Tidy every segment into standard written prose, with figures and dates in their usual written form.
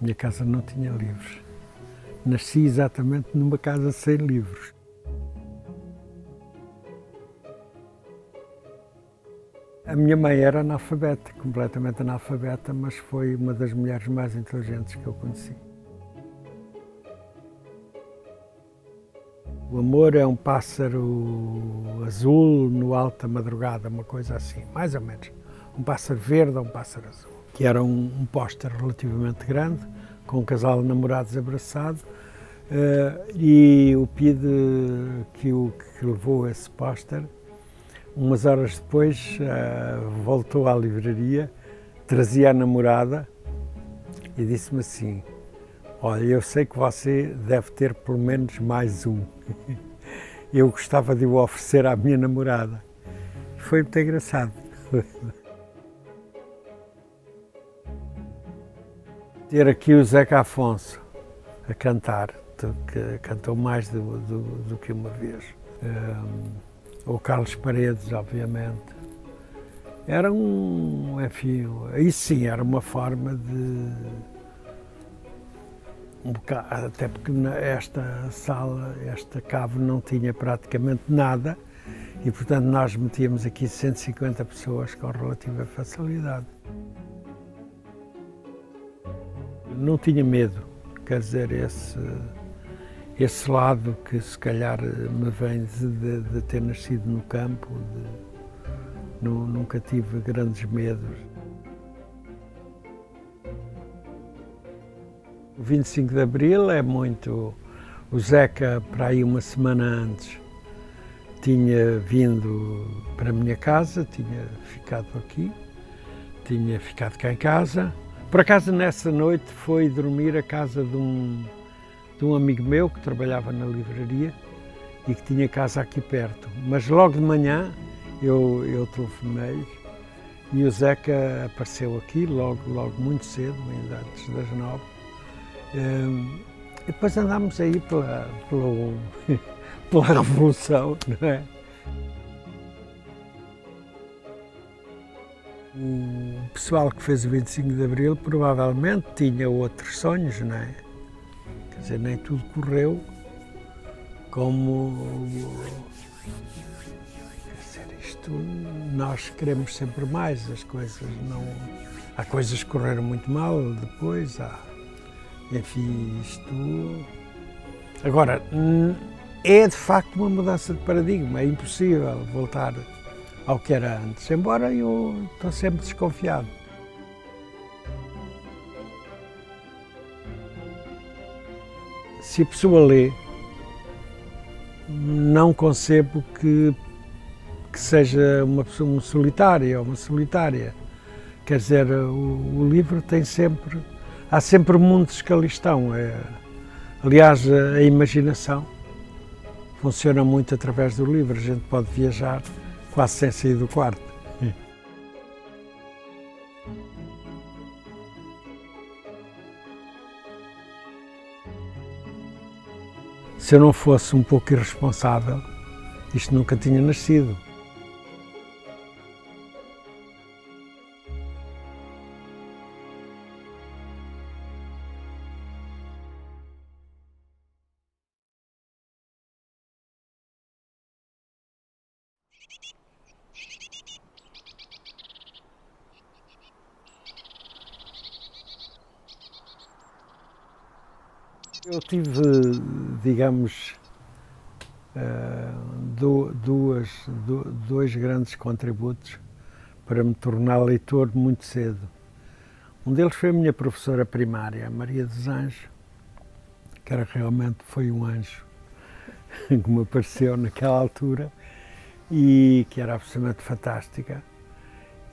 Minha casa não tinha livros. Nasci exatamente numa casa sem livros. A minha mãe era analfabeta, completamente analfabeta, mas foi uma das mulheres mais inteligentes que eu conheci. O amor é um pássaro azul no alto da madrugada, uma coisa assim, mais ou menos. Um pássaro verde ou um pássaro azul. Que era um póster relativamente grande, com um casal de namorados abraçado, e o PID que levou esse póster, umas horas depois, voltou à livraria, trazia a namorada e disse-me assim: olha, eu sei que você deve ter pelo menos mais um. Eu gostava de o oferecer à minha namorada. Foi muito engraçado. Ter aqui o Zeca Afonso a cantar, que cantou mais do que uma vez. O Carlos Paredes, obviamente. Era enfim, aí sim, era uma forma de... até porque esta sala, esta cave não tinha praticamente nada e, portanto, nós metíamos aqui 150 pessoas com relativa facilidade. Não tinha medo, quer dizer, esse lado que se calhar me vem de ter nascido no campo, nunca tive grandes medos. O 25 de Abril é muito... O Zeca, para aí uma semana antes, tinha vindo para a minha casa, tinha ficado aqui, tinha ficado cá em casa. Por acaso, nessa noite, foi dormir à casa de um amigo meu que trabalhava na livraria e que tinha casa aqui perto. Mas logo de manhã eu telefonei e o Zeca apareceu aqui, logo muito cedo, ainda antes das 9. E depois andámos aí pela Revolução, não é? O pessoal que fez o 25 de Abril provavelmente tinha outros sonhos, não é? Quer dizer, nem tudo correu como... Quer dizer, isto, nós queremos sempre mais, as coisas não... Há coisas que correram muito mal depois, enfim, isto... Agora, é de facto uma mudança de paradigma, é impossível voltar ao que era antes, embora eu estou sempre desconfiado. Se a pessoa lê, não concebo que seja uma pessoa solitária ou uma solitária. Quer dizer, o livro tem sempre... Há sempre mundos que ali estão. Aliás, a imaginação funciona muito através do livro. A gente pode viajar quase sem sair do quarto. Se eu não fosse um pouco irresponsável, isto nunca tinha nascido. Eu tive, digamos, dois grandes contributos para me tornar leitor muito cedo. Um deles foi a minha professora primária, a Maria dos Anjos, que realmente foi um anjo que me apareceu naquela altura e que era absolutamente fantástica.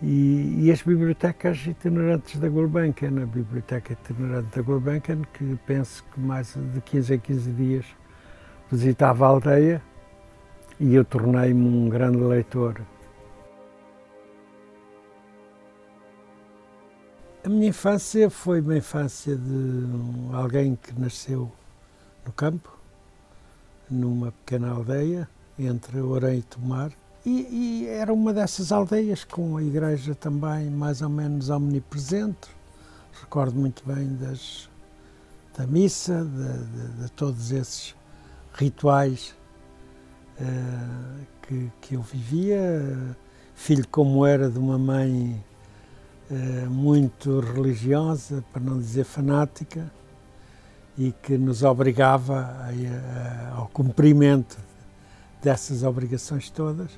E as bibliotecas itinerantes da Gulbenkian, a biblioteca itinerante da Gulbenkian, que penso que mais de 15 em 15 dias visitava a aldeia e eu tornei-me um grande leitor. A minha infância foi uma infância de alguém que nasceu no campo, numa pequena aldeia, entre Orém e Tomar. E era uma dessas aldeias com a igreja também mais ou menos omnipresente. Recordo muito bem da missa, de todos esses rituais que eu vivia, filho como era de uma mãe muito religiosa, para não dizer fanática, e que nos obrigava ao cumprimento dessas obrigações todas.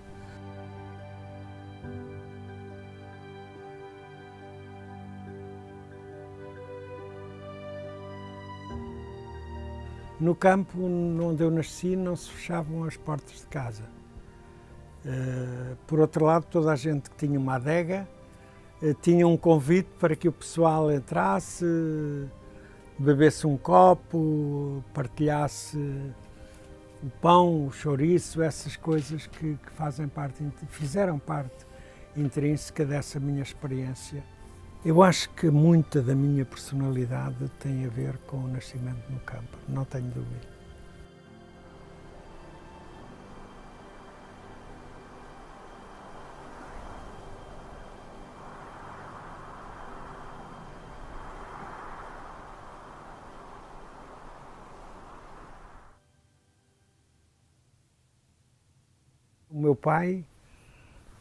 No campo onde eu nasci não se fechavam as portas de casa. Por outro lado, toda a gente que tinha uma adega tinha um convite para que o pessoal entrasse, bebesse um copo, partilhasse o pão, o chouriço, essas coisas que fizeram parte intrínseca dessa minha experiência. Eu acho que muita da minha personalidade tem a ver com o nascimento no campo, não tenho dúvida. O meu pai,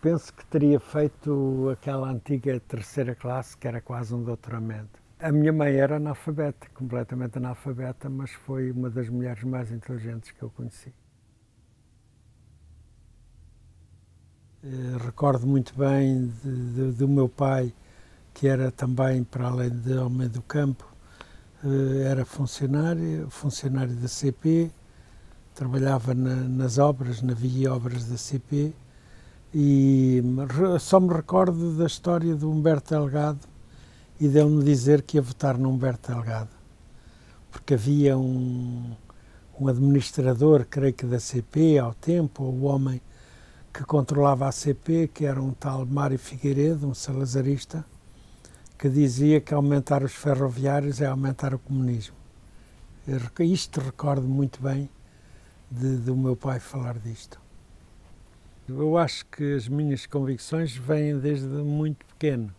penso que teria feito aquela antiga terceira classe, que era quase um doutoramento. A minha mãe era analfabeta, completamente analfabeta, mas foi uma das mulheres mais inteligentes que eu conheci. Recordo muito bem do meu pai, que era também, para além de homem do campo, era funcionário da CP, trabalhava nas obras, na via obras da CP, e só me recordo da história do Humberto Delgado e dele-me dizer que ia votar no Humberto Delgado, porque havia um administrador, creio que da CP, ao tempo, ou o homem que controlava a CP, que era um tal Mário Figueiredo, um salazarista, que dizia que aumentar os ferroviários é aumentar o comunismo. Isto recordo muito bem do meu pai falar disto. Eu acho que as minhas convicções vêm desde muito pequeno.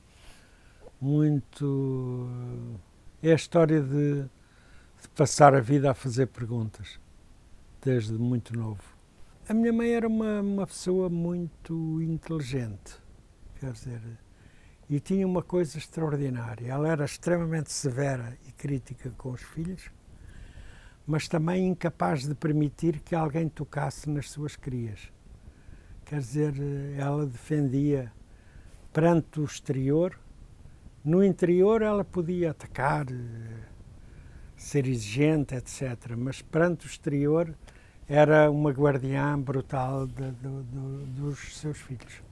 É a história de passar a vida a fazer perguntas, desde muito novo. A minha mãe era uma pessoa muito inteligente, quer dizer, e tinha uma coisa extraordinária. Ela era extremamente severa e crítica com os filhos, mas também incapaz de permitir que alguém tocasse nas suas crias. Quer dizer, ela defendia perante o exterior. No interior ela podia atacar, ser exigente, etc. Mas perante o exterior era uma guardiã brutal dos seus filhos.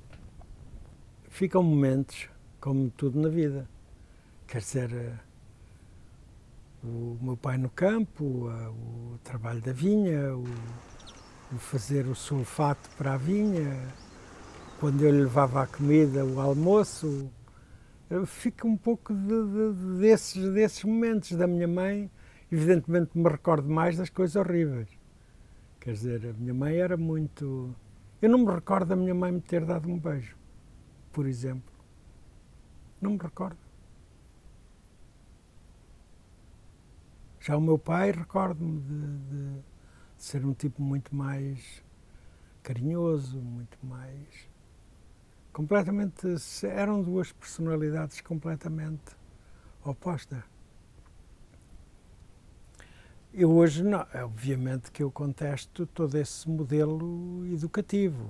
Ficam momentos, como tudo na vida. Quer dizer, o meu pai no campo, o trabalho da vinha, o fazer o sulfato para a vinha, quando eu lhe levava a comida, o almoço. Fica um pouco desses momentos da minha mãe. Evidentemente me recordo mais das coisas horríveis. Quer dizer, a minha mãe era muito... Eu não me recordo da minha mãe me ter dado um beijo, por exemplo. Não me recordo. Já o meu pai, recordo-me de ser um tipo muito mais carinhoso, muito mais... completamente... Eram duas personalidades completamente opostas. Eu hoje, não, obviamente que eu contesto todo esse modelo educativo,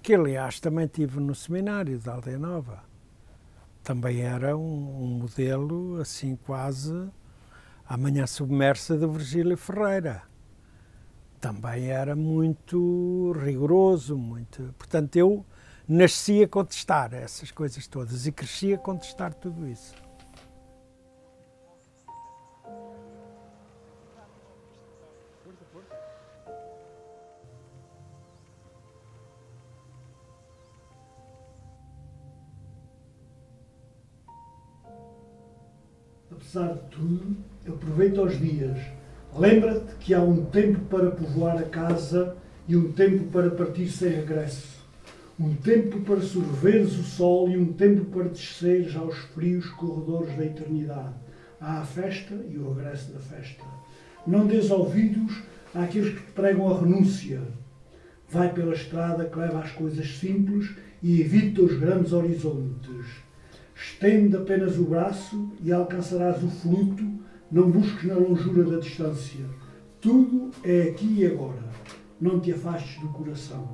que aliás também tive no seminário da Aldeia Nova. Também era um modelo assim quase a Manhã Submersa de Virgílio Ferreira. Também era muito rigoroso, muito... Portanto, eu nasci a contestar essas coisas todas e cresci a contestar tudo isso. Apesar de tudo, aproveita os dias. Lembra-te que há um tempo para povoar a casa e um tempo para partir sem regresso. Um tempo para sorveres o sol e um tempo para desceres aos frios corredores da eternidade. Há a festa e o regresso da festa. Não dês ouvidos àqueles que te pregam a renúncia. Vai pela estrada que leva às coisas simples e evita os grandes horizontes. Estende apenas o braço e alcançarás o fruto, não busques na longura da distância. Tudo é aqui e agora. Não te afastes do coração.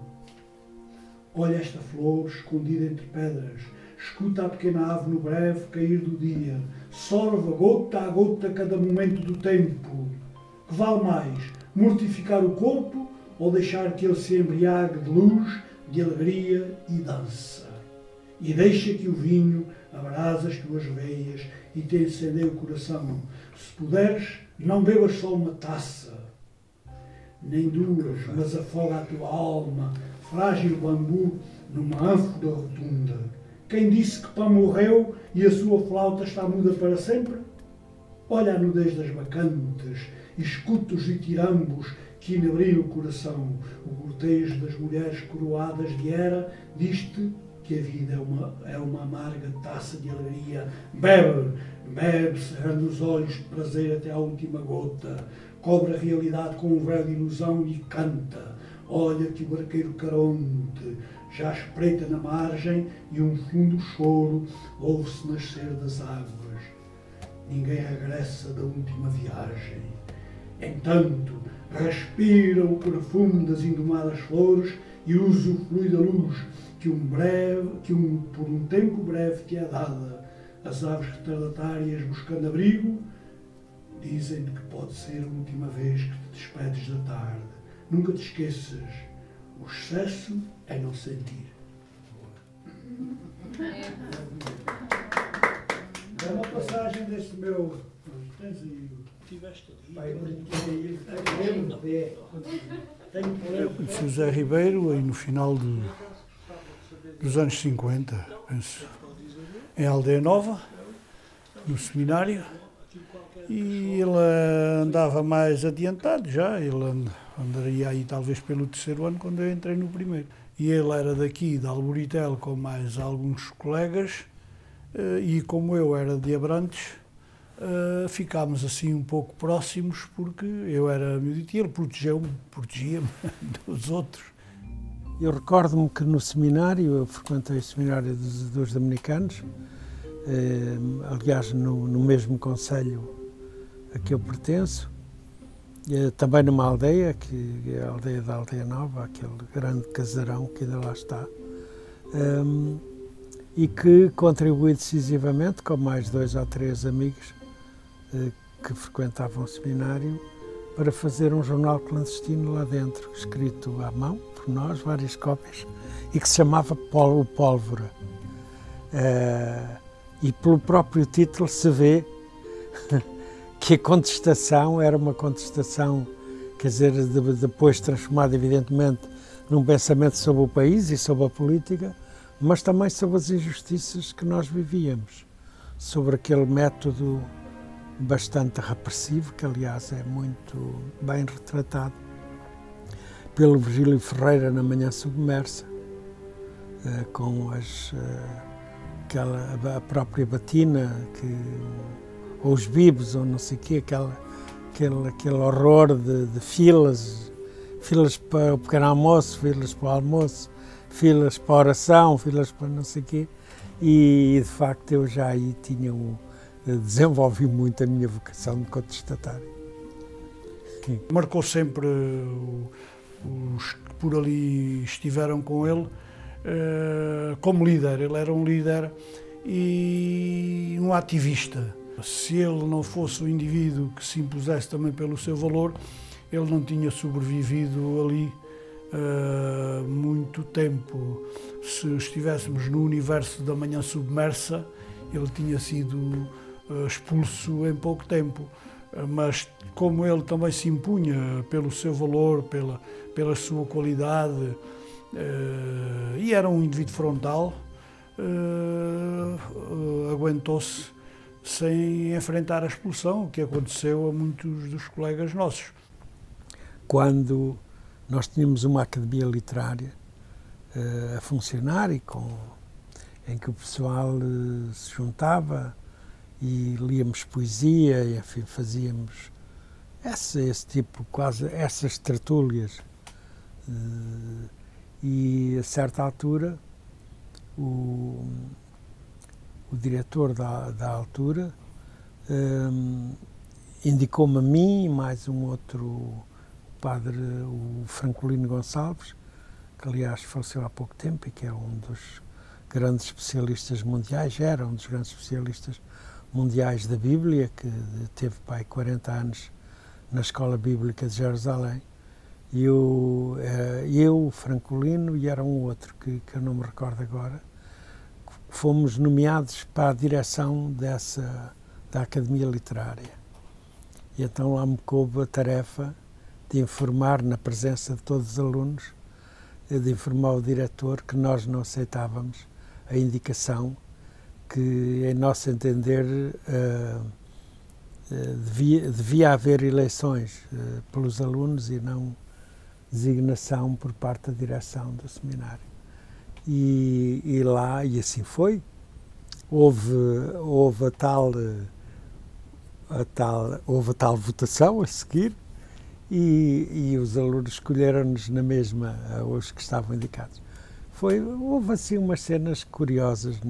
Olha esta flor escondida entre pedras. Escuta a pequena ave no breve cair do dia. Sorva gota a gota cada momento do tempo. Que vale mais, mortificar o corpo ou deixar que ele se embriague de luz, de alegria e dança? E deixa que o vinho abrasa as tuas veias e te incendeie o coração. Se puderes, não bebas só uma taça, nem duas, mas afoga a tua alma, frágil bambu, numa ânfora rotunda. Quem disse que Pan morreu e a sua flauta está muda para sempre? Olha a nudez das bacantes, escuta os ditirambos que inebriam o coração. O cortejo das mulheres coroadas de Hera diz-te que a vida é uma amarga taça de alegria. Bebe, bebe, cerrando os olhos de prazer até à última gota. Cobre a realidade com um véu de ilusão e canta. Olha que o barqueiro Caronte já espreita na margem e um fundo choro ouve-se nascer das águas. Ninguém regressa da última viagem. Entanto, respira o perfume das indomadas flores e usufrui da luz que por um tempo breve te é dada. As aves retardatárias buscando abrigo dizem-te que pode ser a última vez que te despedes da tarde. Nunca te esqueças, o excesso é não sentir. É uma passagem desse meu... Tens aí... Tiveste O José Ribeiro, aí no final dos anos 50, penso, em Aldeia Nova, no seminário, e ele andava mais adiantado já, ele andaria aí talvez pelo terceiro ano quando eu entrei no primeiro. E ele era daqui, de Alboritel, com mais alguns colegas, e como eu era de Abrantes, ficámos assim um pouco próximos, porque eu era miúdito e ele protegia-me dos outros. Eu recordo-me que no seminário, eu frequentei o seminário dos dominicanos, aliás no mesmo concelho a que eu pertenço, também numa aldeia, que é a aldeia da Aldeia Nova, aquele grande casarão que ainda lá está, e que contribui decisivamente, com mais 2 ou 3 amigos que frequentavam o seminário, para fazer um jornal clandestino lá dentro, escrito à mão, por nós, várias cópias, e que se chamava O Pólvora. E pelo próprio título se vê que a contestação era uma contestação, quer dizer, depois transformada evidentemente num pensamento sobre o país e sobre a política, mas também sobre as injustiças que nós vivíamos, sobre aquele método bastante repressivo, que aliás é muito bem retratado pelo Virgílio Ferreira na Manhã Submersa, com a própria batina, ou os bibos, ou não sei o quê, aquele horror de filas para o pequeno almoço, filas para o almoço, filas para a oração, filas para não sei o quê, e de facto eu já aí desenvolvi muito a minha vocação de contestatário. Marcou sempre os que por ali estiveram com ele como líder. Ele era um líder e um ativista. Se ele não fosse o indivíduo que se impusesse também pelo seu valor, ele não tinha sobrevivido ali muito tempo. Se estivéssemos no universo da Manhã Submersa, ele tinha sido expulso em pouco tempo, mas como ele também se impunha pelo seu valor, pela sua qualidade, e era um indivíduo frontal, aguentou-se sem enfrentar a expulsão, o que aconteceu a muitos dos colegas nossos. Quando nós tínhamos uma academia literária a funcionar em que o pessoal se juntava e líamos poesia, e, enfim, fazíamos esse tipo, quase essas tertúlias. E a certa altura o diretor da altura indicou-me a mim e mais um outro padre, o Francolino Gonçalves, que aliás faleceu há pouco tempo e que é um dos grandes especialistas mundiais, era um dos grandes especialistas mundiais da Bíblia, que teve pai 40 anos na Escola Bíblica de Jerusalém. E eu, Francolino, e era um outro que eu não me recordo agora, fomos nomeados para a direção da Academia Literária. E então lá me coube a tarefa de informar, na presença de todos os alunos, de informar o diretor que nós não aceitávamos a indicação que, em nosso entender, devia haver eleições pelos alunos e não designação por parte da direção do seminário. E lá, e assim foi, houve a tal votação a seguir e os alunos escolheram-nos na mesma, os que estavam indicados. Houve assim umas cenas curiosas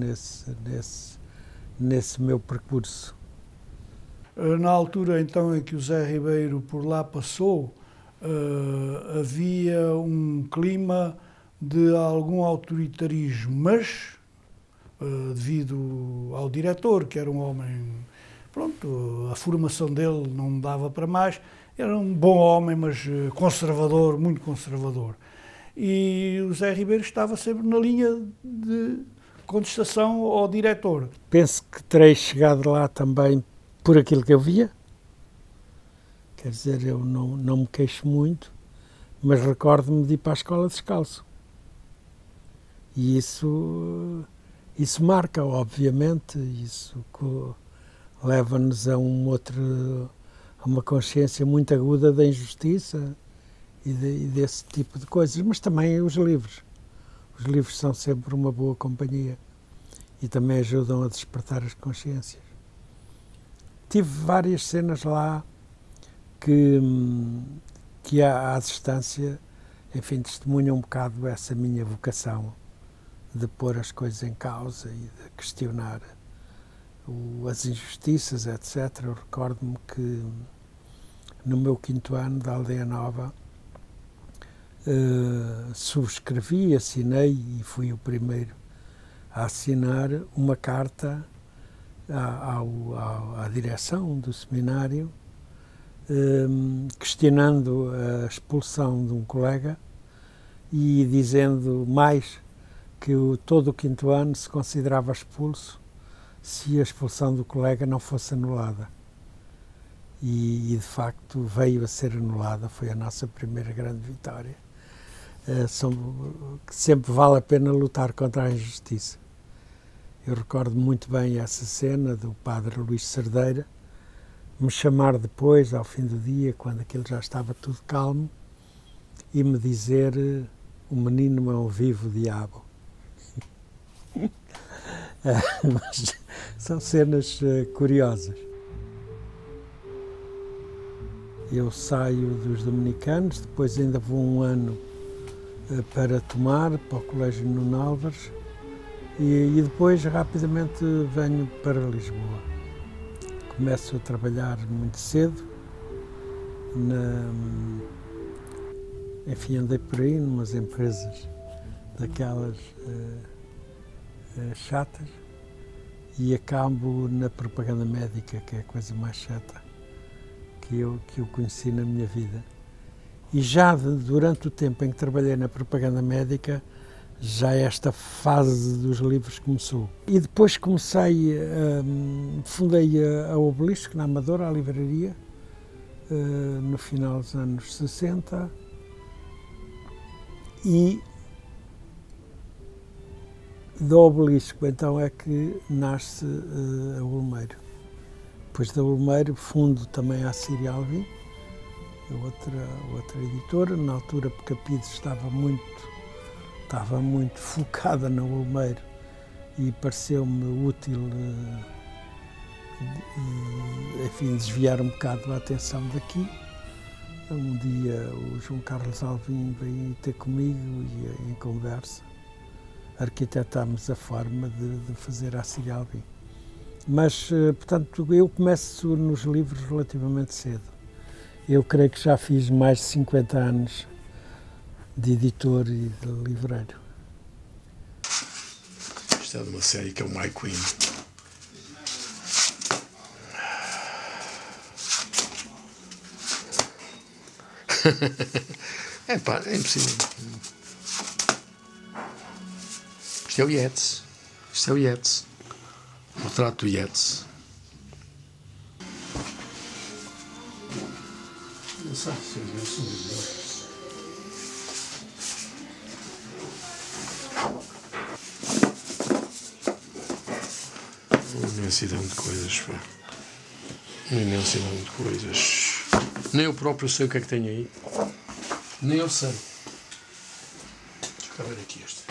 nesse meu percurso. Na altura então em que o Zé Ribeiro por lá passou, havia um clima de algum autoritarismo, mas devido ao diretor, que era um homem, pronto, a formação dele não dava para mais, era um bom homem, mas conservador, muito conservador. E o Zé Ribeiro estava sempre na linha de contestação ao diretor. Penso que terei chegado lá também por aquilo que eu via. Quer dizer, eu não me queixo muito, mas recordo-me de ir para a escola descalço. E isso marca, obviamente, isso leva-nos a uma consciência muito aguda da injustiça e desse tipo de coisas. Mas também os livros. Os livros são sempre uma boa companhia e também ajudam a despertar as consciências. Tive várias cenas lá que à distância, enfim, testemunham um bocado essa minha vocação de pôr as coisas em causa e de questionar as injustiças, etc. Eu recordo-me que no meu 5º ano da Aldeia Nova subscrevi, assinei e fui o primeiro a assinar uma carta à direção do seminário questionando a expulsão de um colega e dizendo mais que todo o 5º ano se considerava expulso se a expulsão do colega não fosse anulada. E de facto veio a ser anulada, foi a nossa primeira grande vitória. Sempre vale a pena lutar contra a injustiça. Eu recordo muito bem essa cena do padre Luís Cerdeira me chamar depois, ao fim do dia, quando aquilo já estava tudo calmo, e me dizer: o menino é um vivo diabo. Mas são cenas curiosas. Eu saio dos dominicanos, depois ainda vou um ano para Tomar, para o Colégio Nuno Álvares, e depois rapidamente venho para Lisboa. Começo a trabalhar muito cedo, enfim, andei por aí numas empresas daquelas chatas e acabo na propaganda médica, que é a coisa mais chata que eu conheci na minha vida. E já durante o tempo em que trabalhei na propaganda médica, já esta fase dos livros começou. E depois fundei a Obelisco, na Amadora, a livraria, no final dos anos 60, e do Obelisco então é que nasce a Olmeiro. Depois da Olmeiro fundo também a Síria Alvim, outra editora. Na altura Pecapides estava muito focada na Olmeiro e pareceu-me útil enfim, desviar um bocado a atenção daqui. Um dia o João Carlos Alvim veio ter comigo e em conversa arquitetámos a forma de fazer a Síria Alvim. Mas, portanto, eu começo nos livros relativamente cedo. Eu creio que já fiz mais de 50 anos de editor e de livreiro. Isto é de uma série que é o My Queen. É pá, é impossível. Isto é o Yeats. Isto é o Yeats. O retrato do Yeats. Não sei se eu sou uma imensidão de coisas, pá. Uma imensidão de coisas. Nem eu próprio sei o que é que tenho aí. Nem eu sei. Deixa eu ver aqui este.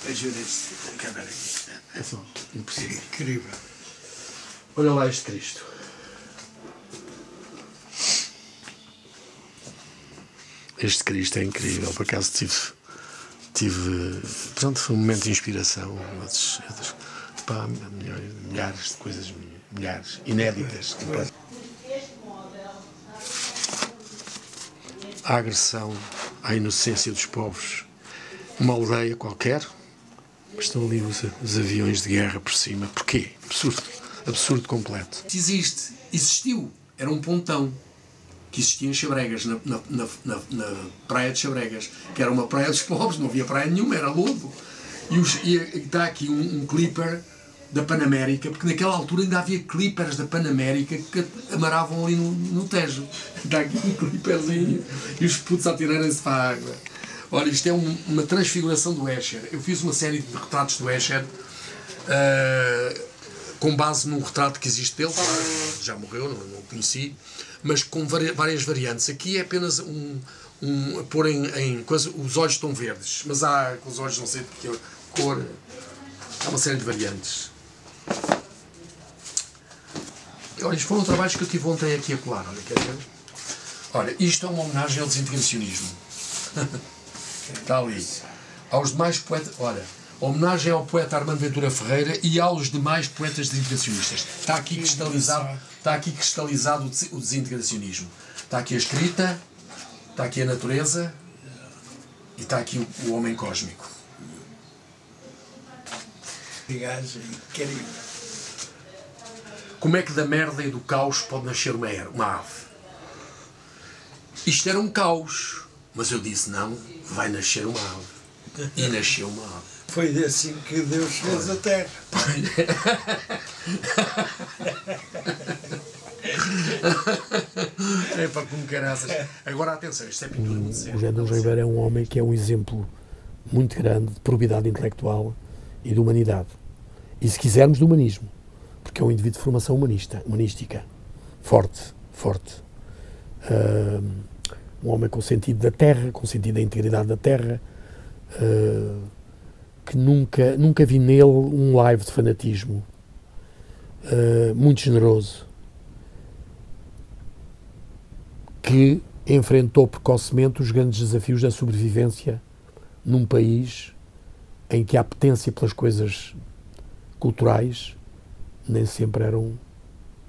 Ajuda este. Deixa eu ver aqui. É só impossível. Incrível. Olha lá este Cristo. Este Cristo é incrível. Por acaso tive pronto, foi um momento de inspiração. Pá, milhares de coisas, milhares, inéditas. A agressão à inocência dos povos. Uma aldeia qualquer, mas estão ali os aviões de guerra por cima. Porquê? Absurdo. Absurdo completo. Existiu. Era um pontão que existia em Chabregas, na praia de Chabregas, que era uma praia dos pobres, não havia praia nenhuma, era lodo. E está aqui um clipper da Panamérica, porque naquela altura ainda havia clippers da Panamérica que amaravam ali no Tejo. Está aqui um clipperzinho e os putos a tirarem-se para a água. Olha, isto é uma transfiguração do Escher. Eu fiz uma série de retratos do Escher com base num retrato que existe dele, já morreu, não o conheci, mas com várias variantes. Aqui é apenas pôr em coisa, os olhos estão verdes, mas há com os olhos não sei de que cor, há uma série de variantes. Olha, isto foram trabalhos que eu tive ontem aqui a colar, olha, quer ver? Olha, isto é uma homenagem ao desintegracionismo. Está ali. Aos demais poetas, olha, homenagem ao poeta Armando Ventura Ferreira e aos demais poetas desintegracionistas. Está aqui cristalizado o desintegracionismo. Está aqui a escrita, está aqui a natureza e está aqui o homem cósmico. Como é que da merda e do caos pode nascer uma ave? Isto era um caos, mas eu disse não, vai nascer uma ave. E nasceu uma ave. Foi assim que Deus fez a Terra. É para como caraças. Agora atenção, isto é pintura muito séria. O José Nunes Ribeiro é um homem que é um exemplo muito grande de probidade intelectual e de humanidade. E se quisermos, de humanismo. Porque é um indivíduo de formação humanística. Forte. Um homem com sentido da terra, com sentido da integridade da terra, que nunca vi nele um live de fanatismo. Muito generoso. Que enfrentou precocemente os grandes desafios da sobrevivência num país em que a apetência pelas coisas culturais nem sempre eram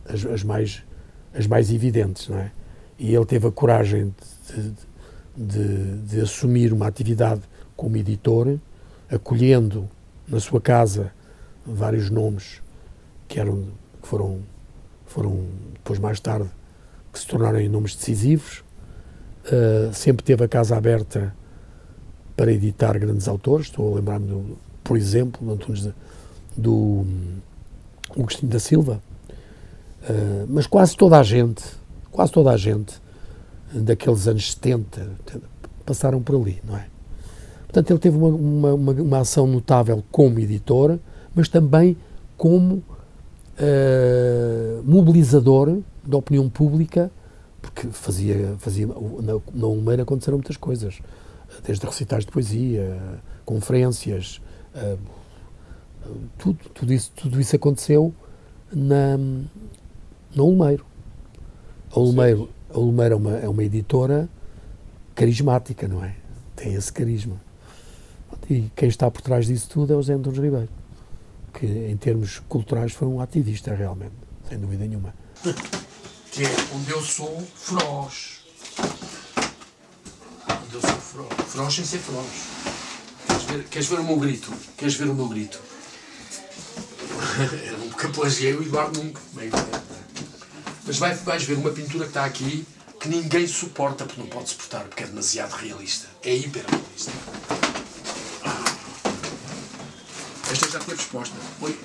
as mais evidentes, não é? E ele teve a coragem de assumir uma atividade como editor, acolhendo na sua casa vários nomes que foram depois mais tarde que se tornaram nomes decisivos. Sempre teve a casa aberta para editar grandes autores. Estou a lembrar-me, por exemplo, do Agostinho da Silva, mas quase toda a gente daqueles anos 70 passaram por ali, não é? Portanto, ele teve uma ação notável como editor, mas também como mobilizador da opinião pública, porque fazia na Olmeira aconteceram muitas coisas, desde recitais de poesia, conferências, tudo isso aconteceu na Olmeiro. A Olmeiro é uma editora carismática, não é? Tem esse carisma. E quem está por trás disso tudo é o Zé Antunes Ribeiro, que em termos culturais foi um ativista realmente, sem dúvida nenhuma. Que é onde eu sou feroz. Onde eu sou feroz. Feroz sem ser feroz. Queres ver o meu grito? Queres ver o meu grito? Era um caplagiei o Eduardo Nunca. Mas vais ver uma pintura que está aqui que ninguém suporta, porque não pode suportar, porque é demasiado realista. É hiperrealista. Esta já teve resposta. Oi.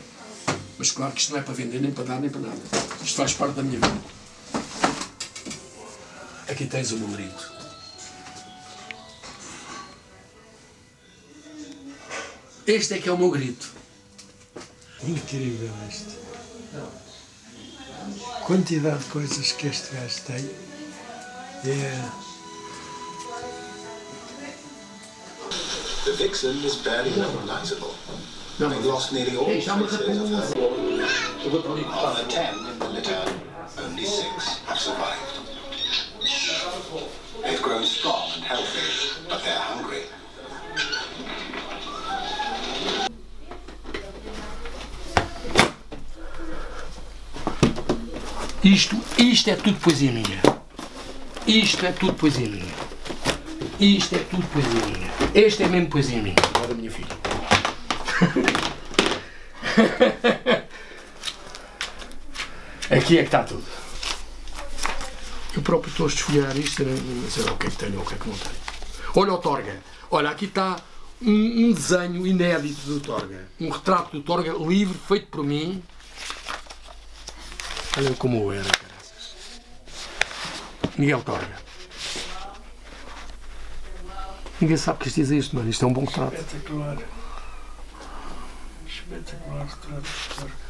Mas claro que isto não é para vender, nem para dar, nem para nada. Isto faz parte da minha vida. Aqui tens o meu grito. Este é que é o meu grito. Incrível isto. Quantidade de coisas que este gajo tem. The Vixen is barely recognizable. Having lost nearly all traces of her. On the 10 in the litter, only 6 have survived. They've grown strong and healthy, but they're hungry. Isto é tudo poesia minha. Isto é tudo poesia minha. Isto é tudo poesia minha. Este é mesmo poesia minha. Não é da minha filha. Aqui é que está tudo. Eu próprio estou a desfolhar isto, não sei o que é que tenho ou o que é que não tenho. Olha o Torga. Olha, aqui está um desenho inédito do Torga. Um retrato do Torga livre, feito por mim. Olha como eu era, caraças. Miguel Torga. Ninguém sabe que isto existe, mano. Isto é um bom retrato. Espetacular. Espetacular retrato de Torga.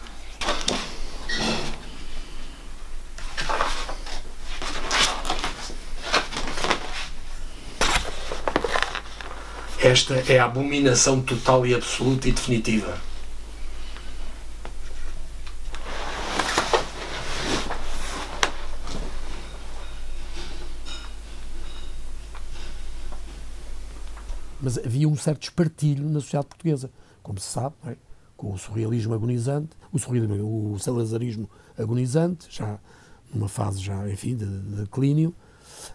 Esta é a abominação total e absoluta e definitiva. Mas havia um certo espartilho na sociedade portuguesa, como se sabe, não é? Com o surrealismo agonizante, o salazarismo agonizante, já numa fase já, enfim, de declínio,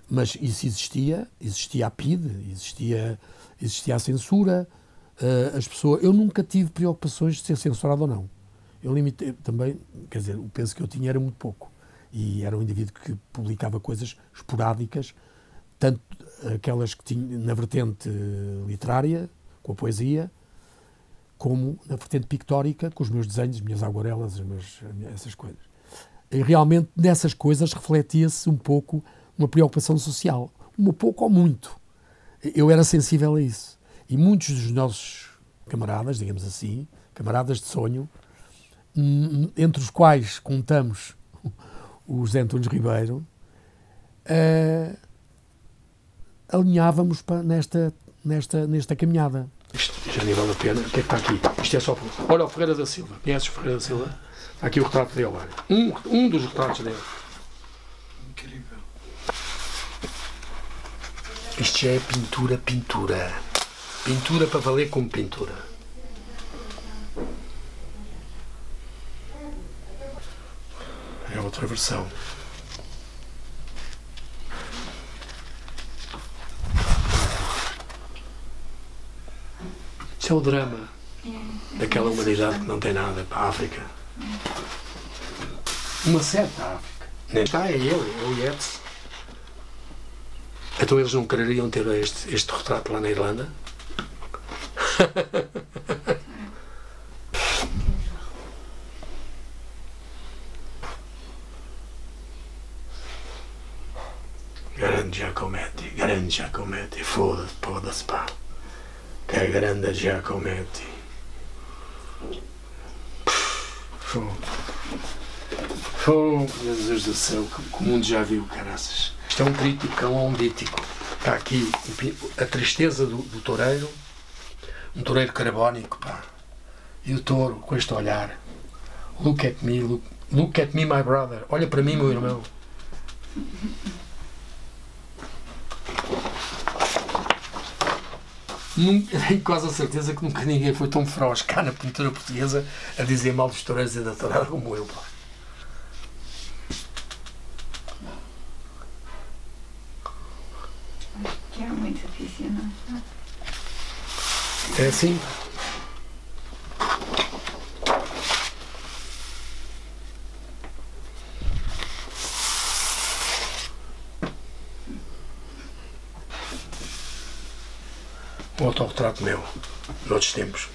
mas isso existia a PIDE, existia a censura, as pessoas... Eu nunca tive preocupações de ser censurado ou não. Eu limitei também, quer dizer, o peso que eu tinha era muito pouco, e era um indivíduo que publicava coisas esporádicas, tanto aquelas que tinha na vertente literária, com a poesia, como na vertente pictórica, com os meus desenhos, as minhas aguarelas, essas coisas. E realmente, nessas coisas, refletia-se um pouco uma preocupação social. Um pouco ou muito. Eu era sensível a isso. E muitos dos nossos camaradas, digamos assim, camaradas de sonho, entre os quais contamos o José Antunes Ribeiro, alinhávamos nesta caminhada. Isto já nem vale a pena. O que é que está aqui? Isto é só... Olha o Ferreira da Silva. Conheces o Ferreira da Silva? Está aqui o retrato dele, olha. Um dos retratos dele. Incrível. Isto já é pintura. Pintura para valer como pintura. É outra versão. Isto é o drama daquela humanidade que não tem nada para a África. Uma certa África. Nem está, é ele, é o Yeats. Então eles não quereriam ter este retrato lá na Irlanda? Grande Giacometti, foda-se pá. Que é grande Giacometti. Meu Deus do céu, que o mundo já viu, caraças. Isto é um tríptico, um dítico. Está aqui a tristeza do toureiro, um toureiro carbónico, pá. E o touro com este olhar Look at me, look at me, my brother. Olha para mim, meu irmão. Tenho quase a certeza que nunca ninguém foi tão feroz cá na pintura portuguesa a dizer mal dos toureiros e da tourada como eu, pá. Que é muito aficionado. É assim? Um autorretrato meu, noutros tempos.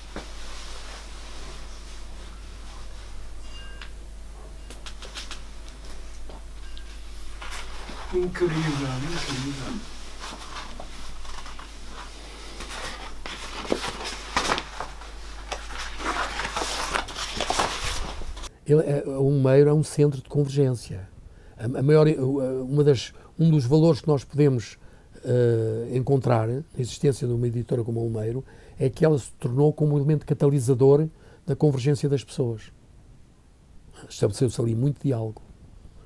Incrível, incrível. O Meiro é um centro de convergência. Um dos valores que nós podemos encontrar na existência de uma editora como a Olmeiro é que ela se tornou como um elemento catalisador da convergência das pessoas. Estabeleceu-se ali muito diálogo.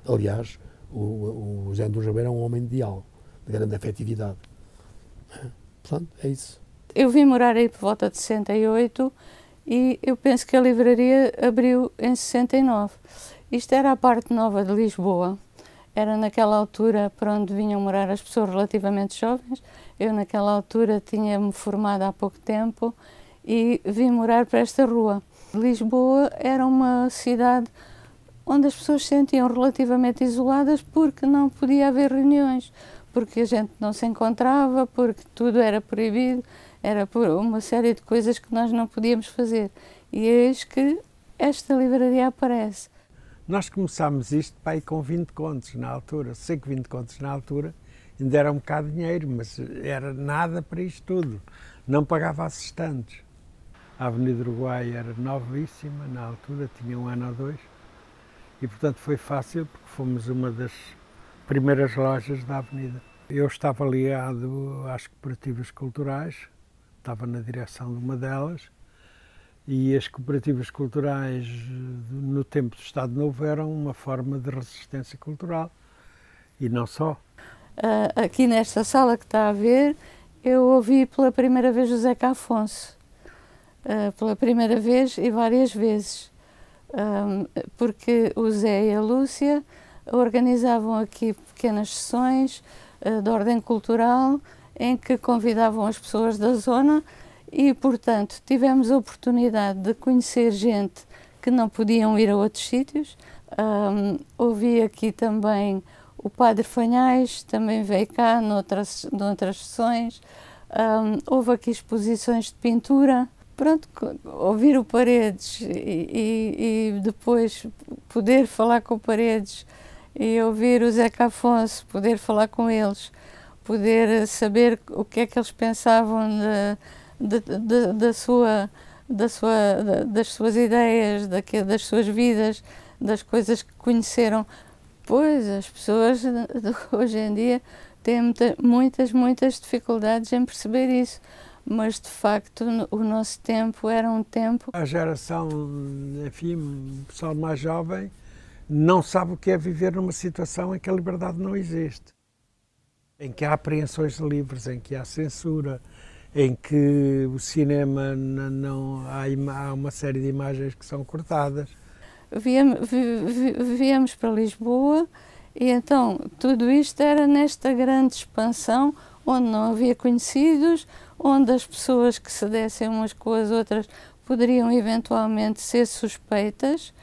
Aliás, o José Antunes Ribeiro é um homem de diálogo, de grande afetividade. Portanto, é isso. Eu vim morar aí por volta de 68 e eu penso que a livraria abriu em 69. Isto era a parte nova de Lisboa. Era naquela altura para onde vinham morar as pessoas relativamente jovens. Eu naquela altura tinha-me formado há pouco tempo e vim morar para esta rua. Lisboa era uma cidade onde as pessoas se sentiam relativamente isoladas porque não podia haver reuniões, porque a gente não se encontrava, porque tudo era proibido, era por uma série de coisas que nós não podíamos fazer. E eis que esta livraria aparece. Nós começámos isto para ir com 20 contos na altura. Sei que 20 contos na altura ainda era um bocado de dinheiro, mas era nada para isto tudo. Não pagava assistentes. A Avenida Uruguai era novíssima na altura, tinha 1 ano ou 2. E, portanto, foi fácil porque fomos uma das primeiras lojas da Avenida. Eu estava ligado às cooperativas culturais, estava na direção de uma delas. E as cooperativas culturais, no tempo do Estado Novo, eram uma forma de resistência cultural. E não só. Aqui nesta sala que está a ver, eu ouvi pela primeira vez o Zeca Afonso. Pela primeira vez e várias vezes. Porque o Zé e a Lúcia organizavam aqui pequenas sessões de ordem cultural em que convidavam as pessoas da zona. E, portanto, tivemos a oportunidade de conhecer gente que não podiam ir a outros sítios. Ouvi aqui também o Padre Fanhais, também veio cá noutras sessões. Houve aqui exposições de pintura. Pronto, ouvir o Paredes e depois poder falar com o Paredes e ouvir o Zeca Afonso, poder falar com eles, poder saber o que é que eles pensavam das suas ideias, das suas vidas, das coisas que conheceram. Pois, as pessoas hoje em dia têm muitas dificuldades em perceber isso, mas de facto o nosso tempo era um tempo... A geração, enfim, o pessoal mais jovem não sabe o que é viver numa situação em que a liberdade não existe, em que há apreensões de livros, em que há censura, em que o cinema há uma série de imagens que são cortadas. Viemos para Lisboa e então tudo isto era nesta grande expansão onde não havia conhecidos, onde as pessoas que se dessem umas com as outras poderiam eventualmente ser suspeitas.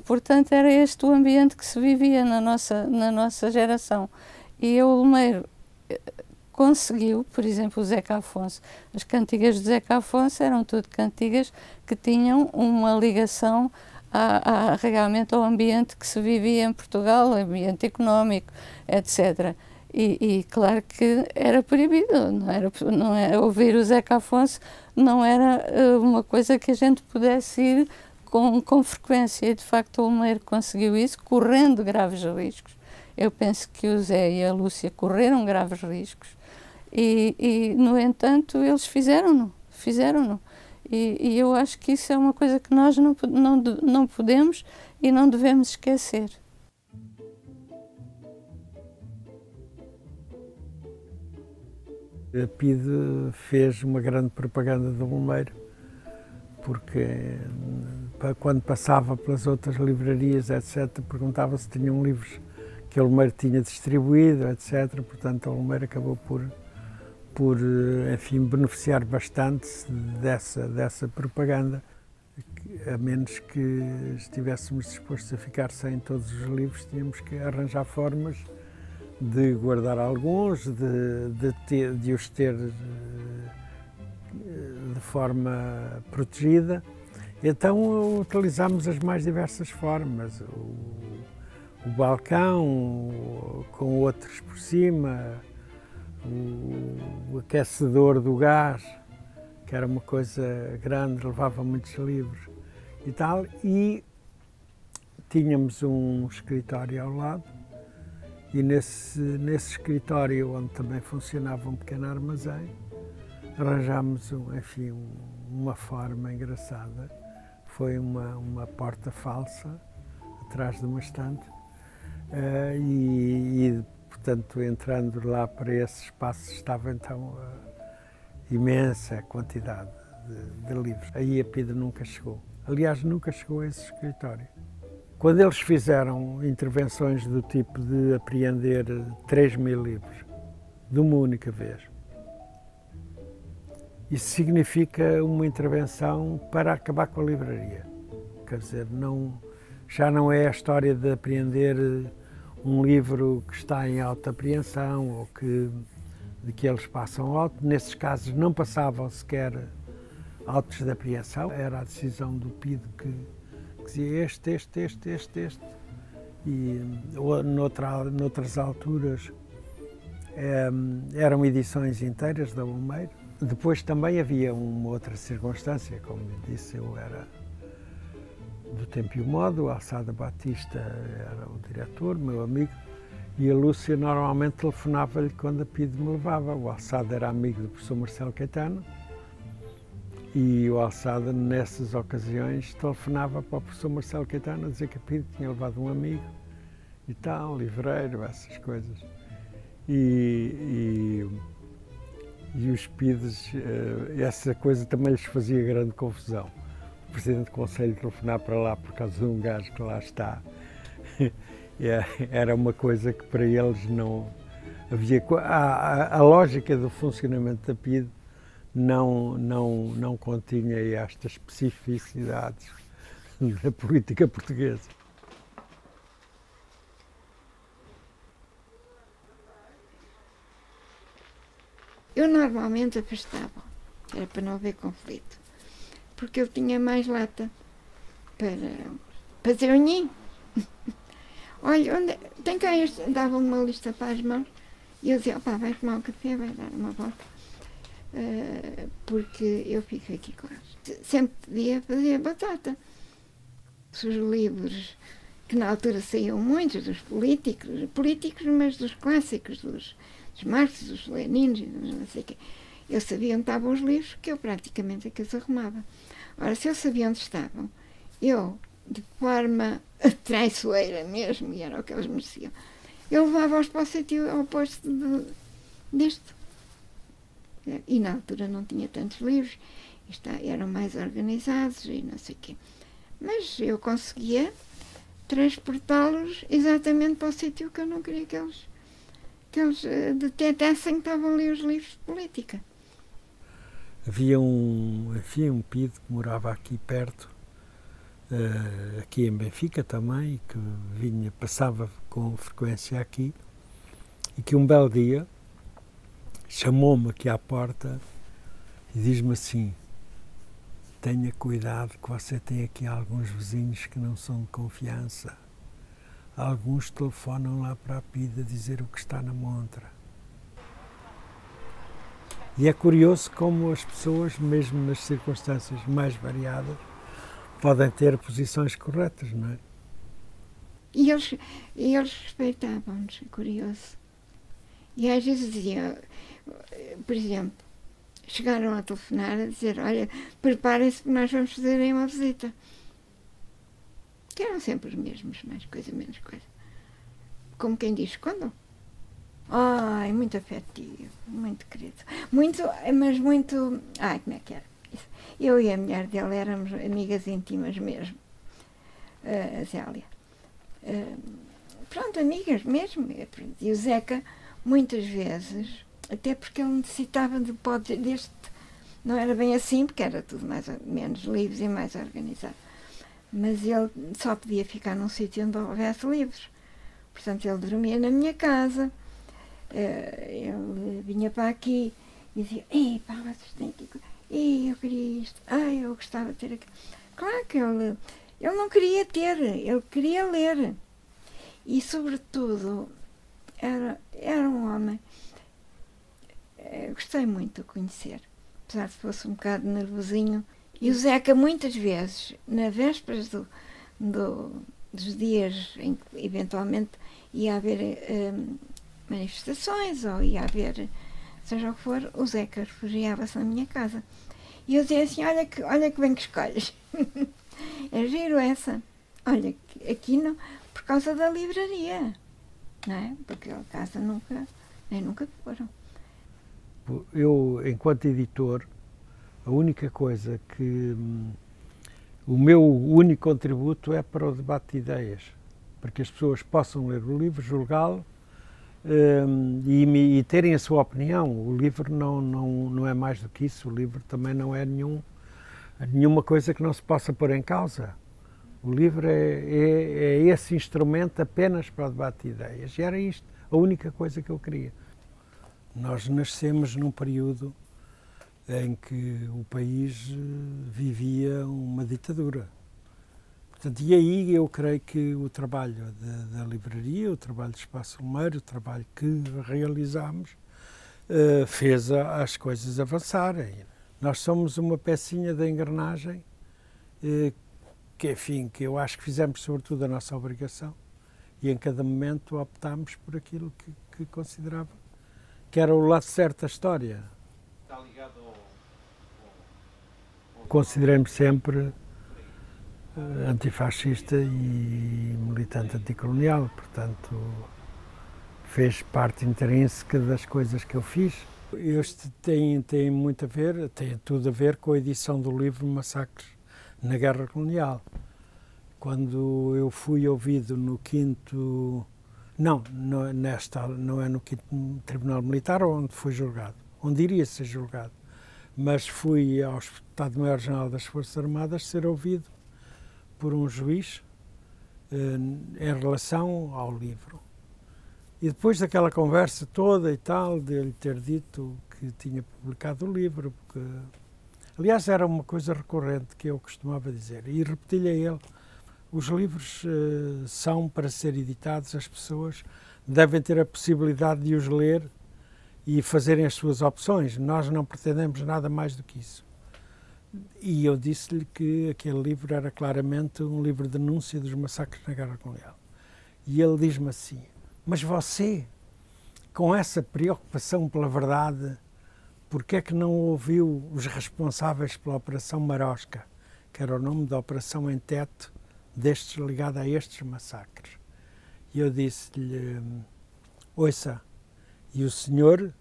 Portanto, era este o ambiente que se vivia na nossa geração. E a Olmeiro conseguiu, por exemplo, o Zeca Afonso. As cantigas do Zeca Afonso eram tudo cantigas que tinham uma ligação realmente ao ambiente que se vivia em Portugal, ambiente económico, etc. E claro que era proibido, não era ouvir o Zeca Afonso não era uma coisa que a gente pudesse ir com frequência. E de facto o Olmeiro conseguiu isso, correndo graves riscos. Eu penso que o Zé e a Lúcia correram graves riscos e no entanto, eles fizeram-no. E eu acho que isso é uma coisa que nós não podemos e não devemos esquecer. A PIDE fez uma grande propaganda do Bolmeiro, porque quando passava pelas outras livrarias, etc., perguntava se tinham livros que o Bolmeiro tinha distribuído, etc. Portanto, o Bolmeiro acabou por enfim, beneficiar bastante dessa propaganda, a menos que estivéssemos dispostos a ficar sem todos os livros, tínhamos que arranjar formas de guardar alguns, de os ter de forma protegida. Então utilizámos as mais diversas formas, o balcão com outros por cima, o aquecedor do gás, que era uma coisa grande, levava muitos livros e tal, e tínhamos um escritório ao lado, e nesse escritório, onde também funcionava um pequeno armazém, arranjámos enfim, uma forma engraçada. Foi uma porta falsa atrás de uma estante, portanto, entrando lá para esse espaço estava então imensa quantidade de livros. Aí a PIDE nunca chegou. Aliás, nunca chegou a esse escritório. Quando eles fizeram intervenções do tipo de apreender 3.000 livros de uma única vez, isso significa uma intervenção para acabar com a livraria. Quer dizer, já não é a história de apreender um livro que está em alta apreensão ou de que eles passam auto. Nesses casos não passavam sequer autos de apreensão. Era a decisão do PIDE que dizia este. E noutras alturas eram edições inteiras da Bolmeiro. Depois também havia uma outra circunstância, como disse, eu era do Tempo e o Modo, o Alçada Batista era o diretor, meu amigo, e a Lúcia normalmente telefonava-lhe quando a PIDE me levava. O Alçada era amigo do professor Marcelo Caetano, e o Alçada, nessas ocasiões, telefonava para o professor Marcelo Caetano a dizer que a PIDE tinha levado um amigo e tal, livreiro, essas coisas. E os PIDEs, essa coisa também lhes fazia grande confusão. O Presidente do Conselho telefonar para lá por causa de um gajo que lá está, era uma coisa que para eles não havia... A lógica do funcionamento da PIDE não continha estas especificidades da política portuguesa. Eu normalmente afastava, era para não haver conflito, porque eu tinha mais lata para fazer o ninho. Olha, tem cá este, dava uma lista para as mãos, e eu dizia, opá, vai tomar um café, vai dar uma volta, porque eu fico aqui quase. Sempre podia fazer batata. Os livros, que na altura saíam muitos, dos políticos, mas dos clássicos, dos Marx, dos Leninos, não sei o quê. Eu sabia onde estavam os livros, que eu praticamente é que os arrumava. Ora, se eu sabia onde estavam, eu, de forma traiçoeira mesmo, e era o que eles mereciam, eu levava-os para o sítio oposto disto. E na altura não tinha tantos livros, eram mais organizados e não sei o quê. Mas eu conseguia transportá-los exatamente para o sítio que eu não queria que eles detectassem que estavam ali os livros de política. Havia um PIDE que morava aqui perto, aqui em Benfica também, que passava com frequência aqui, e que um belo dia chamou-me aqui à porta e diz-me assim: tenha cuidado que você tem aqui alguns vizinhos que não são de confiança. Alguns telefonam lá para a PIDE a dizer o que está na montra. E é curioso como as pessoas, mesmo nas circunstâncias mais variadas, podem ter posições corretas, não é? E eles respeitavam-nos, é curioso. E às vezes diziam, por exemplo, chegaram a telefonar a dizer, olha, preparem-se que nós vamos fazer aí uma visita. Que eram sempre os mesmos, mais coisa, menos coisa. Como quem diz, quando? Ai, muito afetivo, muito querido. Muito, mas muito... Ai, como é que era? Eu e a mulher dele éramos amigas íntimas mesmo. A Zélia. Pronto, amigas mesmo. E o Zeca, muitas vezes, até porque ele necessitava de pó deste... Não era bem assim, porque era tudo mais ou menos livres e mais organizado. Mas ele só podia ficar num sítio onde houvesse livros. Portanto, ele dormia na minha casa. Ele vinha para aqui e dizia, ei, pá, vocês têm aqui... Ei, eu queria isto. Ai, eu gostava de ter aquilo. Claro que ele não queria ter, ele queria ler. E, sobretudo, era um homem... gostei muito de o conhecer. Apesar de fosse um bocado nervosinho. E o Zeca, muitas vezes, na vésperas dos dias em que, eventualmente, ia haver manifestações ou ia haver, seja o que for, o Zeca refugiava-se na minha casa. E eu dizia assim, olha que bem que escolhes. É giro essa. Olha, aqui não, por causa da livraria. Não é? Porque a casa nunca foram. Eu, enquanto editor, a única coisa que... O meu único contributo é para o debate de ideias, para que as pessoas possam ler o livro, julgá-lo e terem a sua opinião. O livro não é mais do que isso, o livro também não é nenhuma coisa que não se possa pôr em causa. O livro é esse instrumento apenas para o debate de ideias. E era isto, a única coisa que eu queria. Nós nascemos num período em que o país vivia uma ditadura. Portanto, e aí eu creio que o trabalho da livraria, o trabalho do Espaço Lumeiro, o trabalho que realizámos, fez as coisas avançarem. Nós somos uma pecinha da engrenagem que eu acho que fizemos sobretudo a nossa obrigação e em cada momento optámos por aquilo que considerava que era o lado certo da história. Está ligado ao... Considerei-me sempre antifascista e militante anticolonial, portanto, fez parte intrínseca das coisas que eu fiz. Este tem muito a ver, tem tudo a ver com a edição do livro Massacres na Guerra Colonial. Quando eu fui ouvido no 5º... Não é no 5º Tribunal Militar onde fui julgado, onde iria ser julgado, mas fui ao Estado-Maior-General das Forças Armadas ser ouvido por um juiz em relação ao livro. E depois daquela conversa toda e tal, de lhe ter dito que tinha publicado o livro, porque, aliás, era uma coisa recorrente que eu costumava dizer, e repeti-lhe a ele, os livros são para ser editados, as pessoas devem ter a possibilidade de os ler e fazerem as suas opções. Nós não pretendemos nada mais do que isso. E eu disse-lhe que aquele livro era claramente um livro de denúncia dos massacres na Guerra Colonial. E ele diz-me assim, mas você, com essa preocupação pela verdade, por que é que não ouviu os responsáveis pela Operação Marosca, que era o nome da operação em teto, ligado a estes massacres? E eu disse-lhe, ouça, e o senhor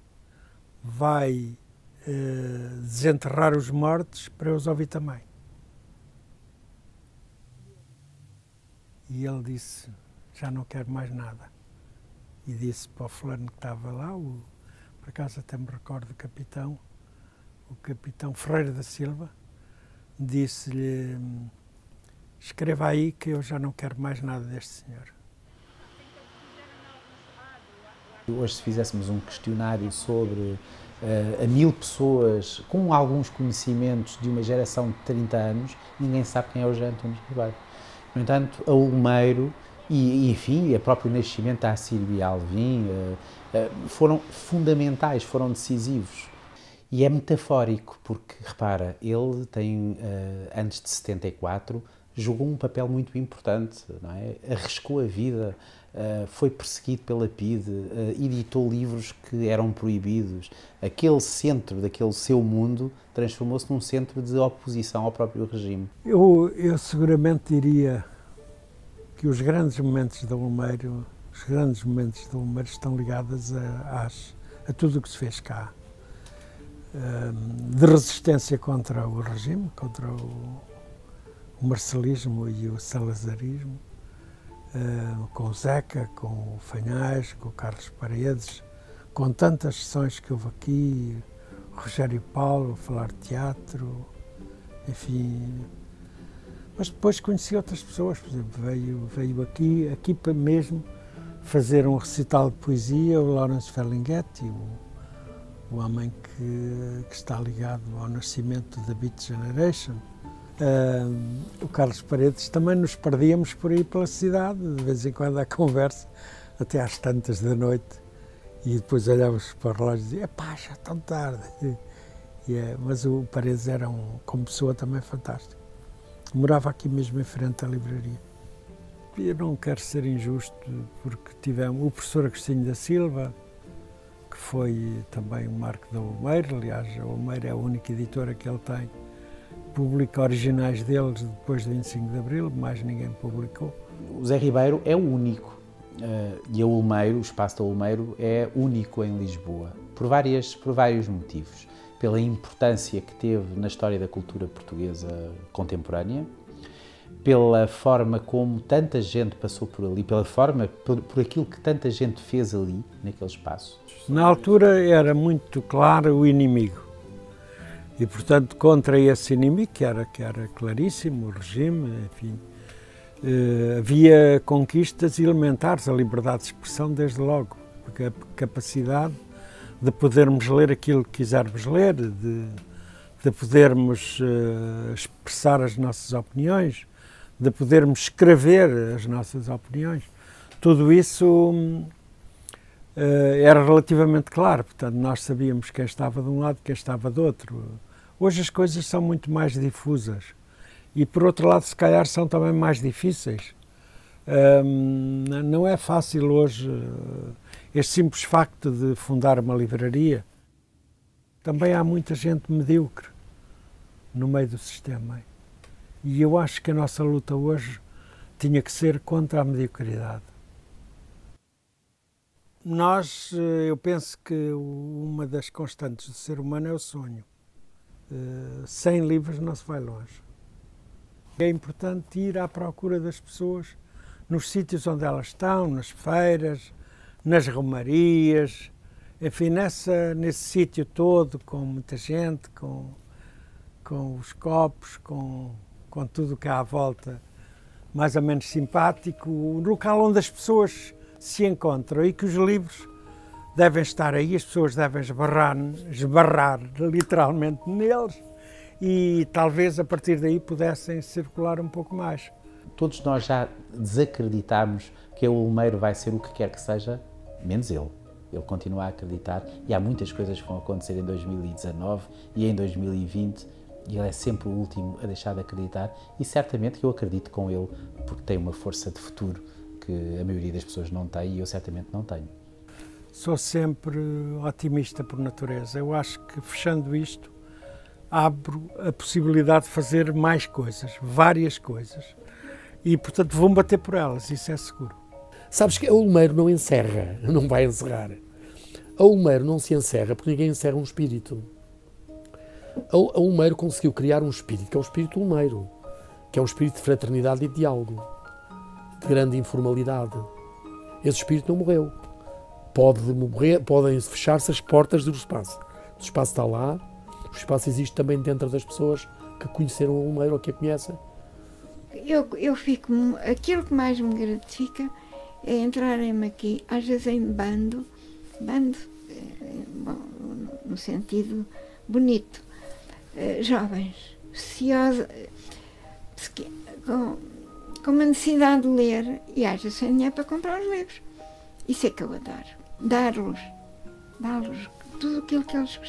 vai desenterrar os mortos para eu os ouvir também. E ele disse, já não quero mais nada. E disse para o fulano que estava lá, por acaso até me recordo o capitão Ferreira da Silva, disse-lhe, escreva aí que eu já não quero mais nada deste senhor. Hoje, se fizéssemos um questionário sobre a 1000 pessoas com alguns conhecimentos de uma geração de 30 anos, ninguém sabe quem é o José Antunes Ribeiro. No entanto, a Lumeiro e enfim, o próprio nascimento da Sílvia Alvim foram fundamentais, foram decisivos. E é metafórico, porque, repara, ele tem, antes de 74, jogou um papel muito importante, não é? Arriscou a vida foi perseguido pela PIDE, editou livros que eram proibidos. Aquele centro daquele seu mundo transformou-se num centro de oposição ao próprio regime. Eu seguramente diria que os grandes momentos do Olmeiro, estão ligados a tudo o que se fez cá. De resistência contra o regime, contra o marcelismo e o salazarismo, com o Zeca, com o Fanhais, com o Carlos Paredes, com tantas sessões que houve aqui, Rogério Paulo, falar de teatro, enfim. Mas depois conheci outras pessoas, por exemplo, veio aqui para mesmo fazer um recital de poesia, o Lawrence Ferlinghetti, o homem que está ligado ao nascimento da Beat Generation. O Carlos Paredes, também nos perdíamos por aí pela cidade, de vez em quando à conversa, até às tantas da noite, e depois olhávamos para o relógio e dizia, epá, já é tão tarde. Mas o Paredes era, como pessoa, também fantástico. Morava aqui mesmo em frente à livraria. Eu não quero ser injusto, porque tivemos o professor Agostinho da Silva, que foi também um marco da Olmeiro. Aliás, a Olmeiro é a única editora que ele tem. Publica originais deles depois do 25 de Abril, mais ninguém publicou. O Zé Ribeiro é o único, e a Olmeiro, o espaço da Olmeiro, é único em Lisboa, por vários motivos. Pela importância que teve na história da cultura portuguesa contemporânea, pela forma como tanta gente passou por ali, por aquilo que tanta gente fez ali, naquele espaço. Na altura era muito claro o inimigo. E, portanto, contra esse inimigo, que era claríssimo, o regime, enfim, havia conquistas elementares, a liberdade de expressão, desde logo, porque a capacidade de podermos ler aquilo que quisermos ler, de podermos expressar as nossas opiniões, de podermos escrever as nossas opiniões, tudo isso era relativamente claro. Portanto, nós sabíamos quem estava de um lado e quem estava do outro. Hoje as coisas são muito mais difusas e, por outro lado, se calhar são também mais difíceis. Não é fácil hoje este simples facto de fundar uma livraria. Também há muita gente medíocre no meio do sistema. E eu acho que a nossa luta hoje tinha que ser contra a mediocridade. Eu penso que uma das constantes do ser humano é o sonho. Sem livros não se vai longe. É importante ir à procura das pessoas nos sítios onde elas estão, nas feiras, nas romarias, enfim, nesse sítio todo, com muita gente, com os copos, com tudo que há à volta, mais ou menos simpático, o local onde as pessoas se encontram e que os livros devem estar aí, as pessoas devem esbarrar literalmente neles e talvez a partir daí pudessem circular um pouco mais. Todos nós já desacreditámos que o Olmeiro vai ser o que quer que seja, menos ele. Ele continua a acreditar e há muitas coisas que vão acontecer em 2019 e em 2020 e ele é sempre o último a deixar de acreditar e certamente que eu acredito com ele porque tem uma força de futuro que a maioria das pessoas não tem e eu certamente não tenho. Sou sempre otimista por natureza. Eu acho que fechando isto abro a possibilidade de fazer mais coisas, várias coisas e portanto vão bater por elas, isso é seguro. Sabes que a Olmeiro não encerra, não vai encerrar. A Olmeiro não se encerra porque ninguém encerra um espírito. A Olmeiro conseguiu criar um espírito, que é o espírito Olmeiro, que é um espírito de fraternidade e de diálogo, de grande informalidade. Esse espírito não morreu. Podem fechar-se as portas do espaço. O espaço está lá, o espaço existe também dentro das pessoas que conheceram a Olmeiro ou que a conhecem. Eu fico, aquilo que mais me gratifica é entrarem-me aqui, às vezes em bando, bom, no sentido bonito, jovens, ociosos, com uma necessidade de ler e às vezes sem dinheiro para comprar os livros. Isso é que eu adoro. Dar-los tudo aquilo que eles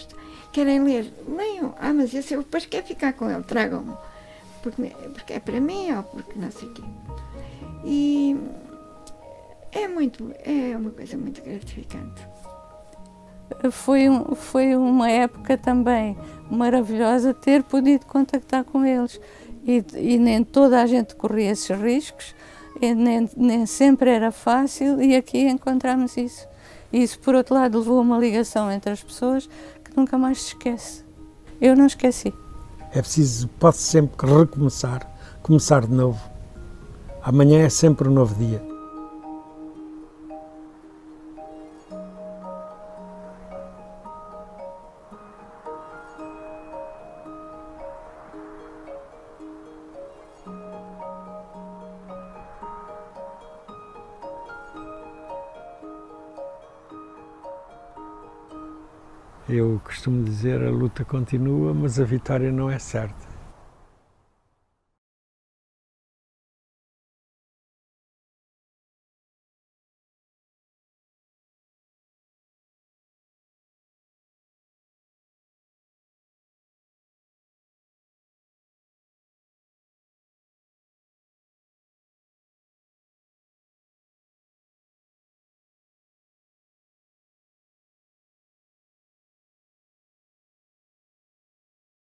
querem ler. Leiam. Mas esse eu depois quero ficar com ele, tragam-me. Porque é para mim ou porque não sei o quê. E É uma coisa muito gratificante. Foi uma época também maravilhosa ter podido contactar com eles e nem toda a gente corria esses riscos, e nem sempre era fácil, e aqui encontramos isso. E isso, por outro lado, levou a uma ligação entre as pessoas que nunca mais se esquece. Eu não esqueci. É preciso, pode sempre recomeçar, começar de novo. Amanhã é sempre um novo dia. Eu costumo dizer, a luta continua, mas a vitória não é certa.